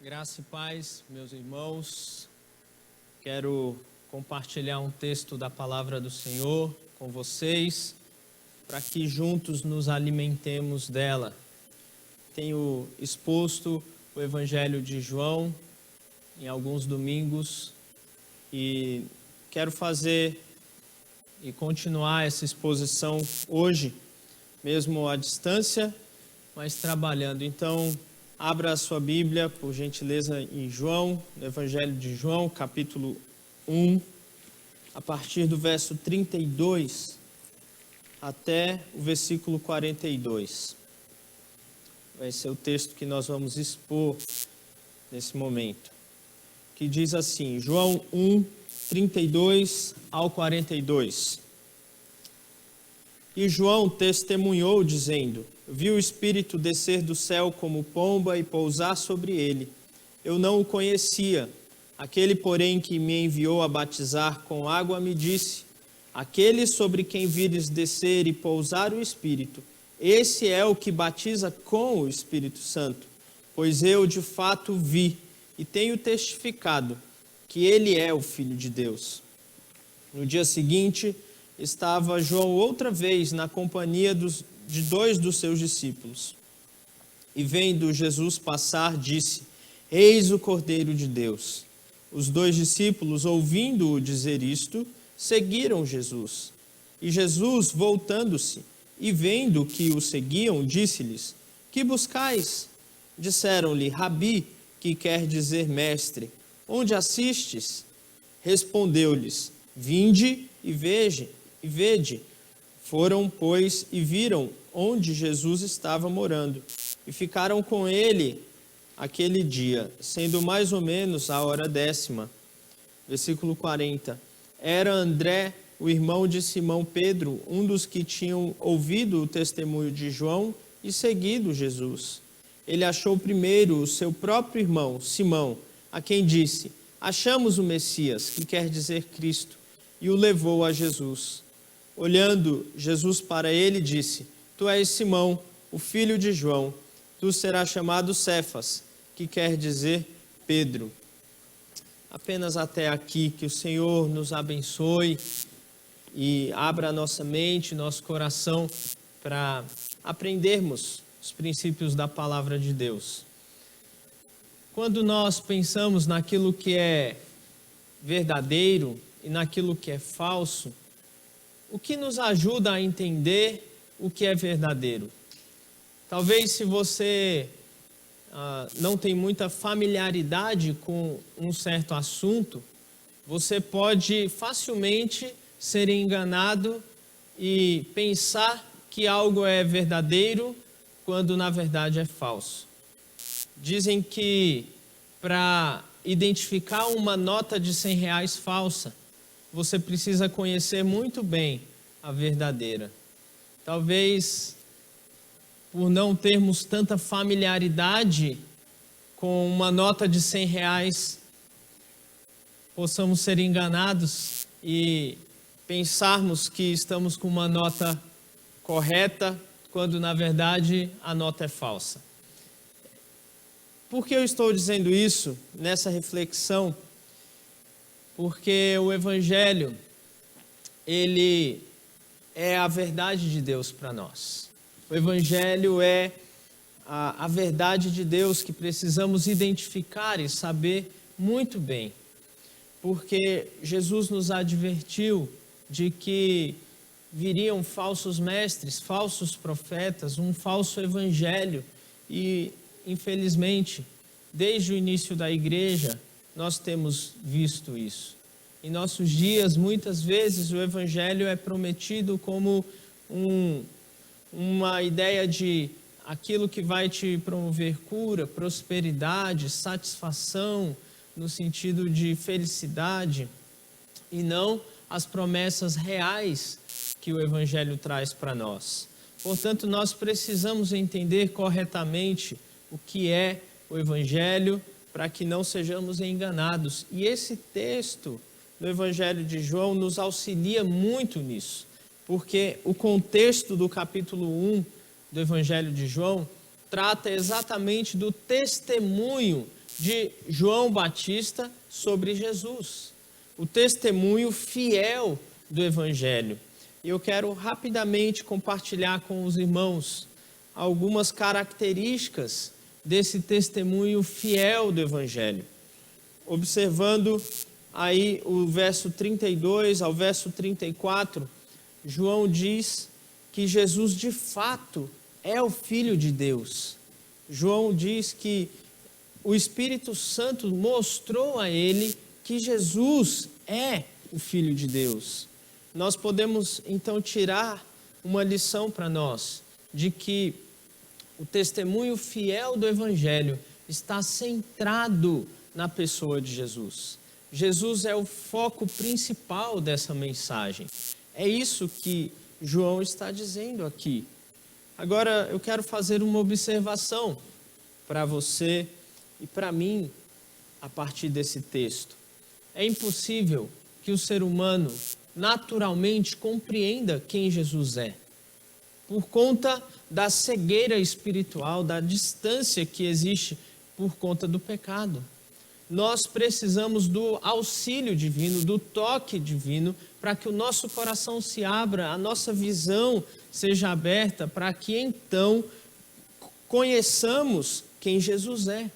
Graça e paz, meus irmãos. Quero compartilhar um texto da palavra do Senhor com vocês, para que juntos nos alimentemos dela. Tenho exposto o Evangelho de João em alguns domingos e quero fazer e continuar essa exposição hoje, mesmo à distância, mas trabalhando. Então, abra a sua Bíblia, por gentileza, em João, no Evangelho de João, capítulo 1, a partir do verso 32 até o versículo 42. Vai ser o texto que nós vamos expor nesse momento, que diz assim, João 1, 32 ao 42. E João testemunhou, dizendo: vi o Espírito descer do céu como pomba e pousar sobre ele. Eu não o conhecia. Aquele, porém, que me enviou a batizar com água me disse: aquele sobre quem vires descer e pousar o Espírito, esse é o que batiza com o Espírito Santo. Pois eu, de fato, vi e tenho testificado que ele é o Filho de Deus. No dia seguinte, estava João outra vez na companhia de dois dos seus discípulos. E vendo Jesus passar, disse: eis o Cordeiro de Deus. Os dois discípulos, ouvindo-o dizer isto, seguiram Jesus. E Jesus, voltando-se e vendo que o seguiam, disse-lhes: que buscais? Disseram-lhe: Rabi, que quer dizer mestre, onde assistes? Respondeu-lhes: vinde e vede. Foram, pois, e viram onde Jesus estava morando, e ficaram com ele aquele dia, sendo mais ou menos a hora 10ª. Versículo 40. Era André, o irmão de Simão Pedro, um dos que tinham ouvido o testemunho de João e seguido Jesus. Ele achou primeiro o seu próprio irmão, Simão, a quem disse: achamos o Messias, que quer dizer Cristo, e o levou a Jesus. Olhando Jesus para ele, disse: tu és Simão, o filho de João, tu serás chamado Cefas, que quer dizer Pedro. Apenas até aqui, que o Senhor nos abençoe e abra a nossa mente, nosso coração, para aprendermos os princípios da palavra de Deus. Quando nós pensamos naquilo que é verdadeiro e naquilo que é falso, o que nos ajuda a entender o que é verdadeiro? Talvez, se você não tem muita familiaridade com um certo assunto, você pode facilmente ser enganado e pensar que algo é verdadeiro quando na verdade é falso. Dizem que para identificar uma nota de R$100 falsa, você precisa conhecer muito bem a verdadeira. Talvez, por não termos tanta familiaridade com uma nota de R$100, possamos ser enganados e pensarmos que estamos com uma nota correta, quando na verdade a nota é falsa. Por que eu estou dizendo isso nessa reflexão? Porque o Evangelho, ele é a verdade de Deus para nós. O Evangelho é a verdade de Deus que precisamos identificar e saber muito bem. Porque Jesus nos advertiu de que viriam falsos mestres, falsos profetas, um falso evangelho. E, infelizmente, desde o início da igreja, nós temos visto isso. Em nossos dias, muitas vezes, o evangelho é prometido como uma ideia de aquilo que vai te promover cura, prosperidade, satisfação, no sentido de felicidade. e não as promessas reais que o Evangelho traz para nós. Portanto, nós precisamos entender corretamente o que é o Evangelho para que não sejamos enganados. E esse texto do Evangelho de João nos auxilia muito nisso, porque o contexto do capítulo 1 do Evangelho de João trata exatamente do testemunho de João Batista sobre Jesus, o testemunho fiel do Evangelho. E eu quero rapidamente compartilhar com os irmãos algumas características desse testemunho fiel do Evangelho. Observando aí o verso 32 ao verso 34, João diz que Jesus de fato é o Filho de Deus. João diz que o Espírito Santo mostrou a ele que Jesus é o Filho de Deus. Nós podemos então tirar uma lição para nós, de que o testemunho fiel do Evangelho está centrado na pessoa de Jesus. Jesus é o foco principal dessa mensagem. É isso que João está dizendo aqui. Agora eu quero fazer uma observação para você e para mim a partir desse texto. É impossível que o ser humano naturalmente compreenda quem Jesus é, por conta da cegueira espiritual, da distância que existe por conta do pecado. Nós precisamos do auxílio divino, do toque divino, para que o nosso coração se abra, a nossa visão seja aberta, para que então conheçamos quem Jesus é.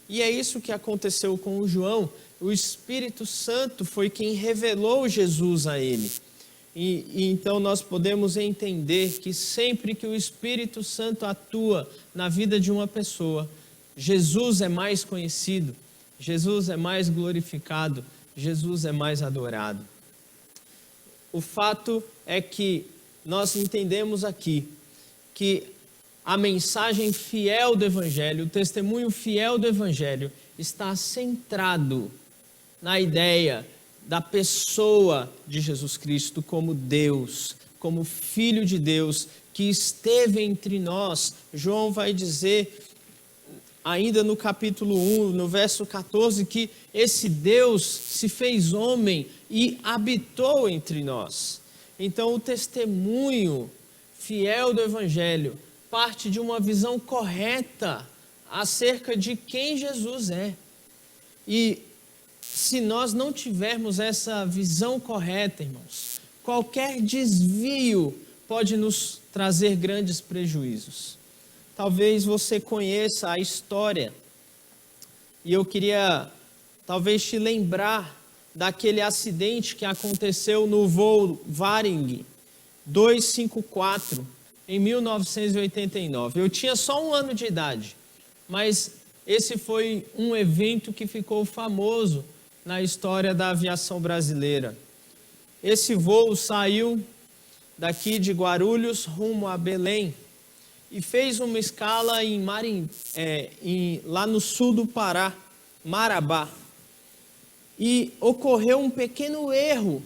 E é isso que aconteceu com o João. O Espírito Santo foi quem revelou Jesus a ele. E então nós podemos entender que sempre que o Espírito Santo atua na vida de uma pessoa, Jesus é mais conhecido, Jesus é mais glorificado, Jesus é mais adorado. O fato é que nós entendemos aqui que a mensagem fiel do Evangelho, o testemunho fiel do Evangelho está centrado na ideia da pessoa de Jesus Cristo como Deus, como Filho de Deus, que esteve entre nós. João vai dizer, ainda no capítulo 1, no verso 14, que esse Deus se fez homem e habitou entre nós. Então, o testemunho fiel do Evangelho parte de uma visão correta acerca de quem Jesus é. E se nós não tivermos essa visão correta, irmãos, qualquer desvio pode nos trazer grandes prejuízos. Talvez você conheça a história, e eu queria talvez te lembrar daquele acidente que aconteceu no voo Varing 254 em 1989. Eu tinha só 1 ano de idade, mas esse foi um evento que ficou famoso na história da aviação brasileira. Esse voo saiu daqui de Guarulhos rumo a Belém e fez uma escala lá no sul do Pará, Marabá. E ocorreu um pequeno erro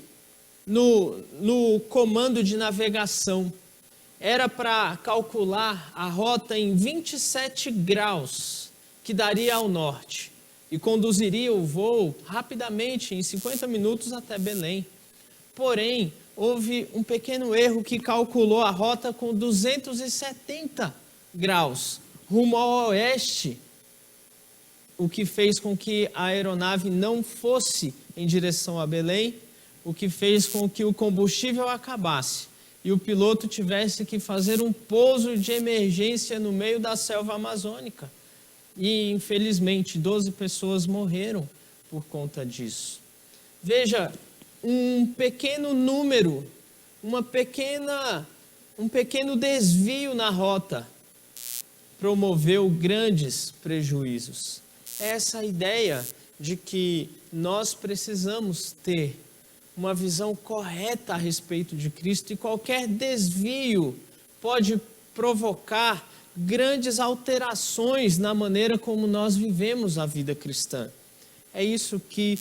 no comando de navegação. Era para calcular a rota em 27 graus, que daria ao norte, e conduziria o voo rapidamente, em 50 minutos, até Belém. Porém, houve um pequeno erro que calculou a rota com 270 graus, rumo ao oeste, o que fez com que a aeronave não fosse em direção a Belém, o que fez com que o combustível acabasse e o piloto tivesse que fazer um pouso de emergência no meio da selva amazônica. E, infelizmente, 12 pessoas morreram por conta disso. Veja, um pequeno número, um pequeno desvio na rota promoveu grandes prejuízos. Essa ideia de que nós precisamos ter uma visão correta a respeito de Cristo, e qualquer desvio pode provocar grandes alterações na maneira como nós vivemos a vida cristã. É isso que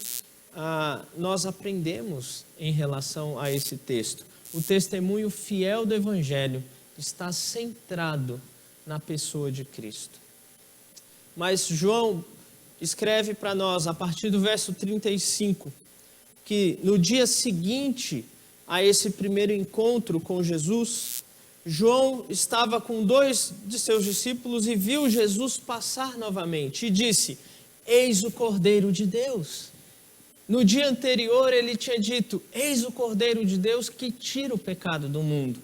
nós aprendemos em relação a esse texto? O testemunho fiel do Evangelho está centrado na pessoa de Cristo. Mas João escreve para nós, a partir do verso 35, que no dia seguinte a esse primeiro encontro com Jesus, João estava com 2 de seus discípulos e viu Jesus passar novamente e disse: eis o Cordeiro de Deus. No dia anterior ele tinha dito: eis o Cordeiro de Deus que tira o pecado do mundo.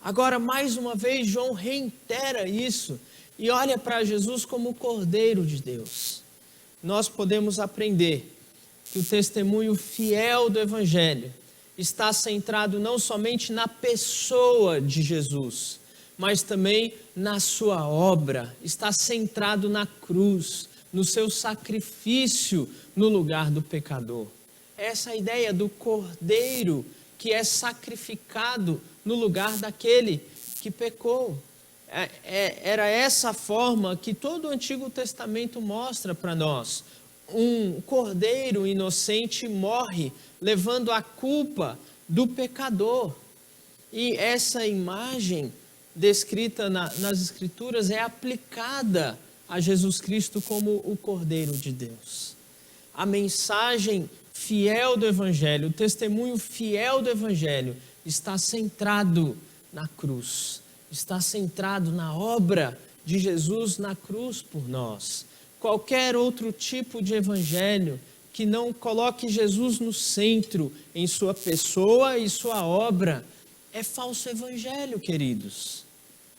Agora, mais uma vez, João reitera isso e olha para Jesus como o Cordeiro de Deus. Nós podemos aprender que o testemunho fiel do Evangelho está centrado não somente na pessoa de Jesus, mas também na sua obra, está centrado na cruz, no seu sacrifício no lugar do pecador. Essa ideia do Cordeiro que é sacrificado no lugar daquele que pecou. Era essa forma que todo o Antigo Testamento mostra para nós. Um cordeiro inocente morre, levando a culpa do pecador. E essa imagem descrita nas Escrituras é aplicada a Jesus Cristo como o Cordeiro de Deus. A mensagem fiel do Evangelho, o testemunho fiel do Evangelho está centrado na cruz, está centrado na obra de Jesus na cruz por nós. Qualquer outro tipo de evangelho que não coloque Jesus no centro em sua pessoa e sua obra é falso evangelho, queridos.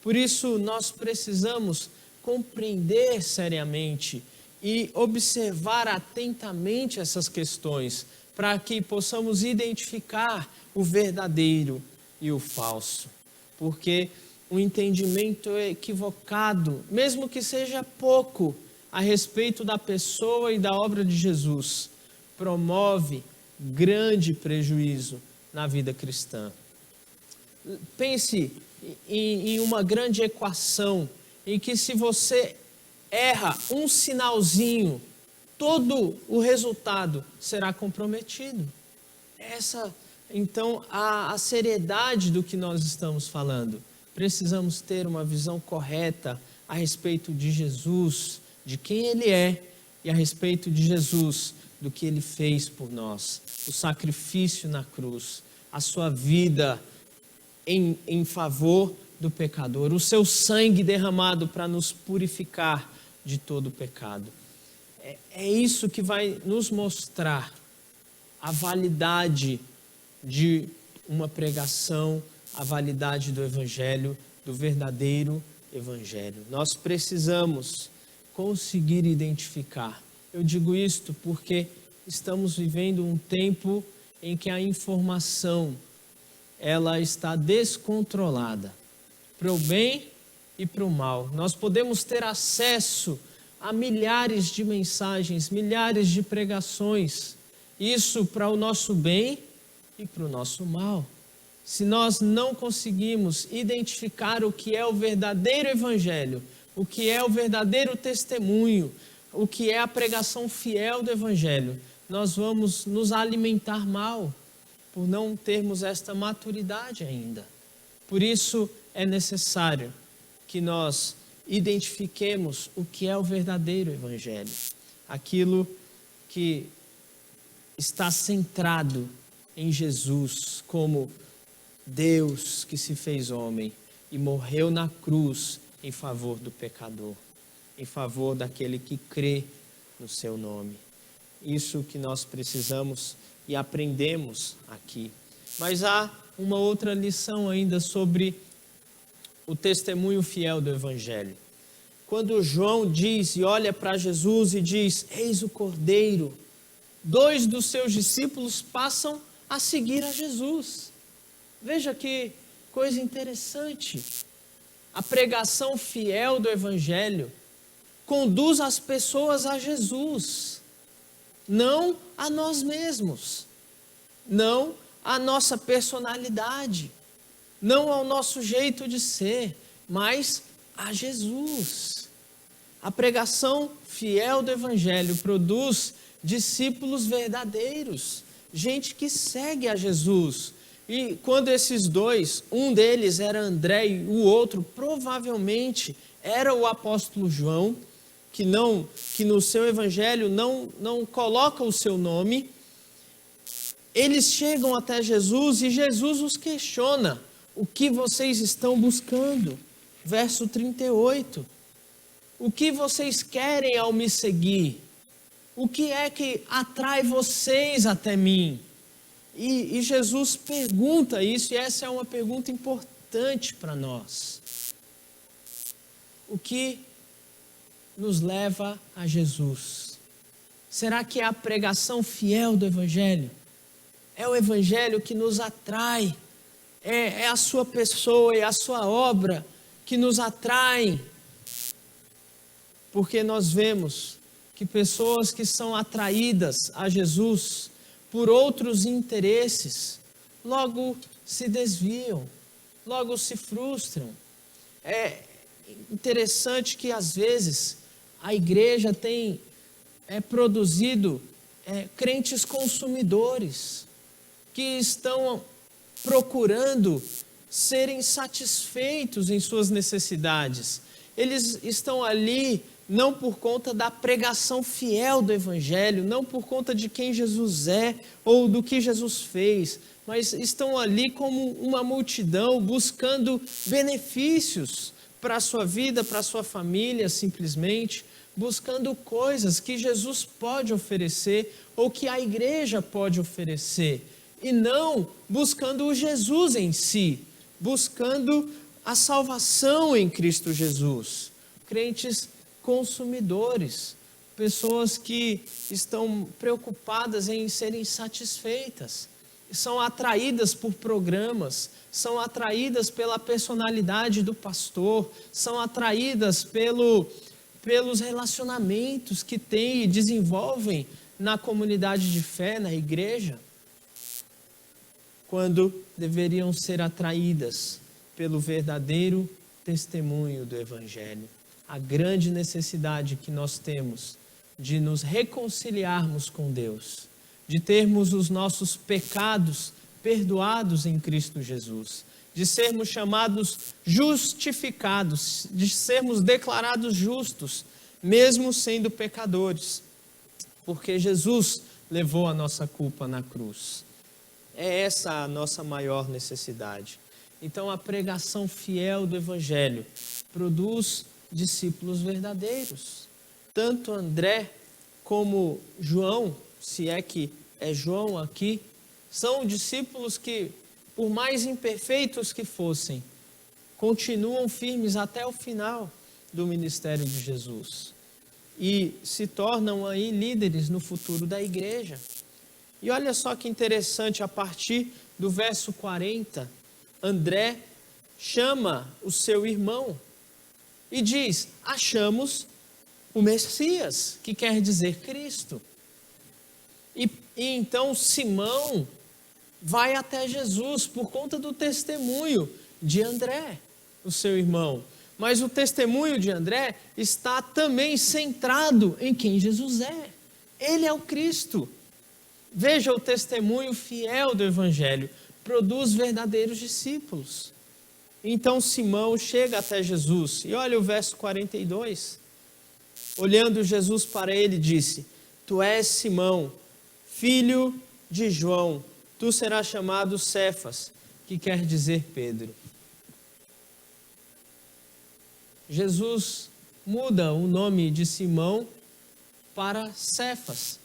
Por isso nós precisamos compreender seriamente e observar atentamente essas questões para que possamos identificar o verdadeiro e o falso. Porque o entendimento equivocado, mesmo que seja pouco, a respeito da pessoa e da obra de Jesus, promove grande prejuízo na vida cristã. Pense em uma grande equação em que, se você erra um sinalzinho, todo o resultado será comprometido. Então, a seriedade do que nós estamos falando. Precisamos ter uma visão correta a respeito de Jesus, de quem Ele é, e a respeito de Jesus, do que Ele fez por nós. O sacrifício na cruz, a sua vida em favor do pecador, o seu sangue derramado para nos purificar de todo o pecado. É isso que vai nos mostrar a validade de uma pregação, a validade do Evangelho, do verdadeiro Evangelho. Nós precisamos conseguir identificar. Eu digo isto porque estamos vivendo um tempo em que a informação ela está descontrolada, para o bem e para o mal. Nós podemos ter acesso a milhares de mensagens, milhares de pregações, isso para o nosso bem e para o nosso mal. Se nós não conseguimos identificar o que é o verdadeiro Evangelho, o que é o verdadeiro testemunho, o que é a pregação fiel do Evangelho, nós vamos nos alimentar mal, por não termos esta maturidade ainda. Por isso é necessário que nós identifiquemos o que é o verdadeiro Evangelho, aquilo que está centrado em Jesus como Deus que se fez homem e morreu na cruz em favor do pecador, em favor daquele que crê no seu nome. Isso que nós precisamos e aprendemos aqui. Mas há uma outra lição ainda sobre o testemunho fiel do Evangelho. Quando João diz e olha para Jesus e diz: eis o Cordeiro, 2 dos seus discípulos passam a seguir a Jesus. Veja que coisa interessante. A pregação fiel do Evangelho conduz as pessoas a Jesus, não a nós mesmos, não à nossa personalidade, não ao nosso jeito de ser, mas a Jesus. A pregação fiel do Evangelho produz discípulos verdadeiros, gente que segue a Jesus. E quando esses dois, um deles era André e o outro provavelmente era o apóstolo João, que no seu evangelho não coloca o seu nome, eles chegam até Jesus e Jesus os questiona: o que vocês estão buscando? Verso 38. O que vocês querem ao me seguir? O que é que atrai vocês até mim? E Jesus pergunta isso, e essa é uma pergunta importante para nós. O que nos leva a Jesus? Será que é a pregação fiel do Evangelho? É o Evangelho que nos atrai? É a sua pessoa e a sua obra que nos atraem? Porque nós vemos que pessoas que são atraídas a Jesus por outros interesses, logo se desviam, logo se frustram. É interessante que às vezes a igreja tem produzido crentes consumidores que estão procurando serem satisfeitos em suas necessidades. Eles estão ali não por conta da pregação fiel do Evangelho, não por conta de quem Jesus é ou do que Jesus fez, mas estão ali como uma multidão buscando benefícios para a sua vida, para a sua família, simplesmente, buscando coisas que Jesus pode oferecer ou que a igreja pode oferecer, e não buscando o Jesus em si, buscando a salvação em Cristo Jesus. Crentes consumidores, pessoas que estão preocupadas em serem satisfeitas, são atraídas por programas, são atraídas pela personalidade do pastor, são atraídas pelos relacionamentos que têm e desenvolvem na comunidade de fé, na igreja, quando deveriam ser atraídas pelo verdadeiro testemunho do Evangelho. A grande necessidade que nós temos de nos reconciliarmos com Deus, de termos os nossos pecados perdoados em Cristo Jesus, de sermos chamados justificados, de sermos declarados justos, mesmo sendo pecadores, porque Jesus levou a nossa culpa na cruz. É essa a nossa maior necessidade. Então, a pregação fiel do Evangelho produz discípulos verdadeiros. Tanto André como João, se é que é João aqui, são discípulos que, por mais imperfeitos que fossem, continuam firmes até o final do ministério de Jesus e se tornam aí líderes no futuro da igreja. E olha só que interessante, a partir do verso 40, André chama o seu irmão e diz: achamos o Messias, que quer dizer Cristo. E então Simão vai até Jesus por conta do testemunho de André, o seu irmão. Mas o testemunho de André está também centrado em quem Jesus é. Ele é o Cristo. Veja, o testemunho fiel do Evangelho produz verdadeiros discípulos. Então Simão chega até Jesus e olha o verso 42. Olhando Jesus para ele, disse: Tu és Simão, filho de João, tu serás chamado Cefas, que quer dizer Pedro. Jesus muda o nome de Simão para Cefas,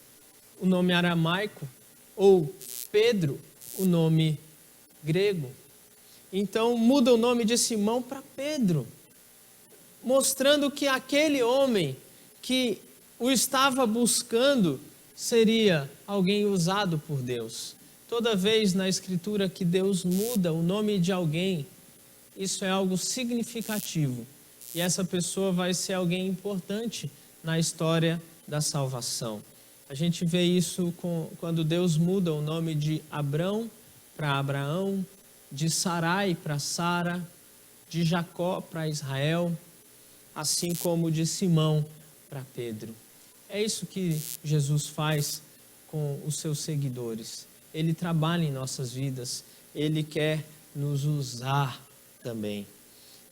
o nome aramaico, ou Pedro, o nome grego. Então muda o nome de Simão para Pedro, mostrando que aquele homem que o estava buscando seria alguém usado por Deus. Toda vez na Escritura que Deus muda o nome de alguém, isso é algo significativo. E essa pessoa vai ser alguém importante na história da salvação. A gente vê isso quando Deus muda o nome de Abrão para Abraão, de Sarai para Sara, de Jacó para Israel, assim como de Simão para Pedro. É isso que Jesus faz com os seus seguidores. Ele trabalha em nossas vidas, Ele quer nos usar também.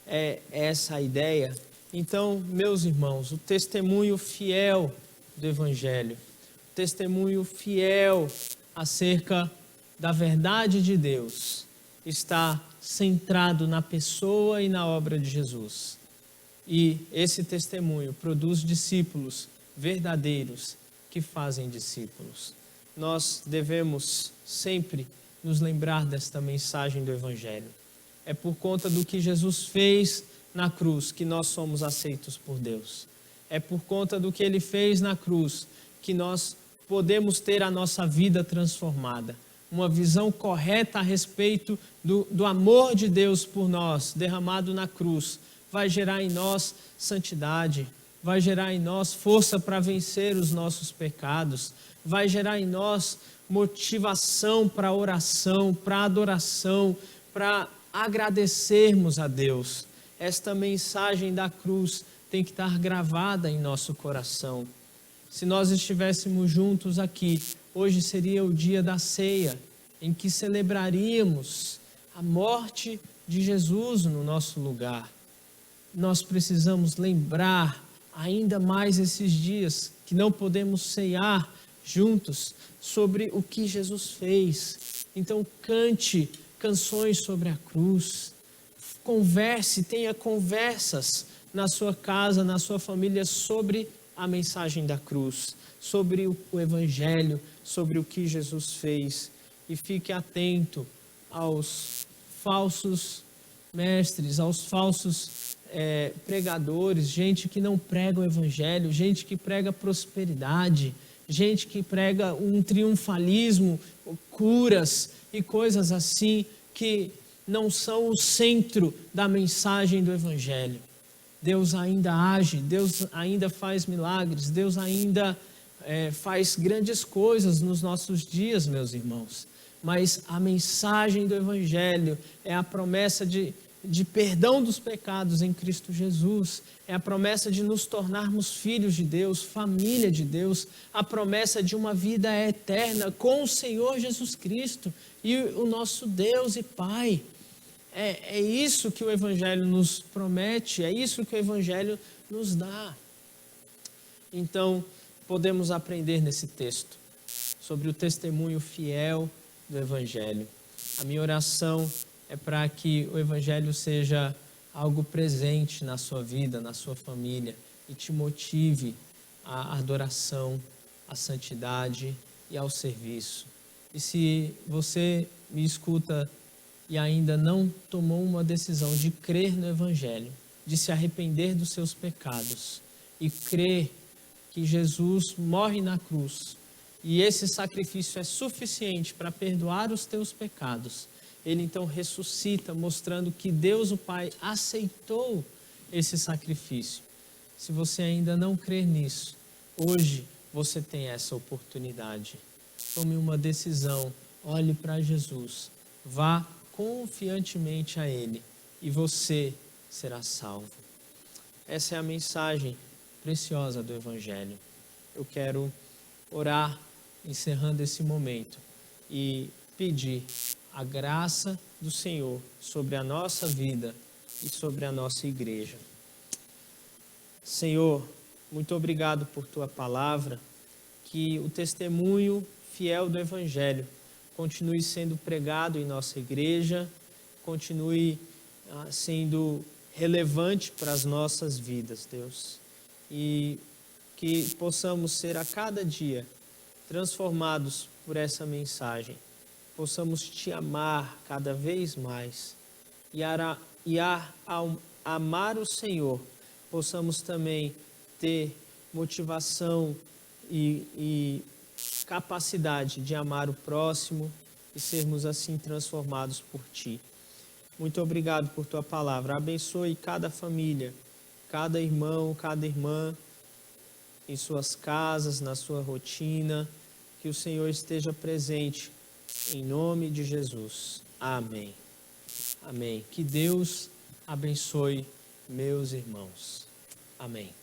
É essa a ideia. Então, meus irmãos, o testemunho fiel do Evangelho, o testemunho fiel acerca da verdade de Deus, está centrado na pessoa e na obra de Jesus. E esse testemunho produz discípulos verdadeiros que fazem discípulos. Nós devemos sempre nos lembrar desta mensagem do Evangelho. É por conta do que Jesus fez na cruz que nós somos aceitos por Deus. É por conta do que Ele fez na cruz que nós podemos ter a nossa vida transformada. Uma visão correta a respeito do amor de Deus por nós, derramado na cruz, vai gerar em nós santidade, vai gerar em nós força para vencer os nossos pecados, vai gerar em nós motivação para oração, para adoração, para agradecermos a Deus. Esta mensagem da cruz tem que estar gravada em nosso coração. Se nós estivéssemos juntos aqui, hoje seria o dia da ceia, em que celebraríamos a morte de Jesus no nosso lugar. Nós precisamos lembrar ainda mais esses dias que não podemos ceiar juntos sobre o que Jesus fez. Então cante canções sobre a cruz, converse, tenha conversas na sua casa, na sua família sobre a mensagem da cruz, sobre o Evangelho, sobre o que Jesus fez. E fique atento aos falsos mestres, aos falsos pregadores, gente que não prega o Evangelho, gente que prega prosperidade, gente que prega um triunfalismo, curas e coisas assim que não são o centro da mensagem do Evangelho. Deus ainda age, Deus ainda faz milagres, Deus ainda faz grandes coisas nos nossos dias, meus irmãos. Mas a mensagem do Evangelho é a promessa de perdão dos pecados em Cristo Jesus, é a promessa de nos tornarmos filhos de Deus, família de Deus, a promessa de uma vida eterna com o Senhor Jesus Cristo e o nosso Deus e Pai. É isso que o Evangelho nos promete, é isso que o Evangelho nos dá. Então, podemos aprender nesse texto sobre o testemunho fiel do Evangelho. A minha oração é para que o Evangelho seja algo presente na sua vida, na sua família, e te motive à adoração, à santidade e ao serviço. E se você me escuta e ainda não tomou uma decisão de crer no Evangelho, de se arrepender dos seus pecados e crer que Jesus morre na cruz e esse sacrifício é suficiente para perdoar os teus pecados, Ele então ressuscita, mostrando que Deus o Pai aceitou esse sacrifício. Se você ainda não crer nisso, hoje você tem essa oportunidade. Tome uma decisão, olhe para Jesus, vá confiantemente a Ele e você será salvo. Essa é a mensagem preciosa do Evangelho. Eu quero orar, encerrando esse momento, e pedir a graça do Senhor sobre a nossa vida e sobre a nossa igreja. Senhor, muito obrigado por Tua palavra, que o testemunho fiel do Evangelho continue sendo pregado em nossa igreja, continue sendo relevante para as nossas vidas, Deus. E que possamos ser a cada dia transformados por essa mensagem. Possamos Te amar cada vez mais. E ao amar o Senhor, possamos também ter motivação e capacidade de amar o próximo e sermos assim transformados por Ti. Muito obrigado por Tua palavra. Abençoe cada família, cada irmão, cada irmã, em suas casas, na sua rotina. Que o Senhor esteja presente, em nome de Jesus. Amém. Amém. Que Deus abençoe meus irmãos. Amém.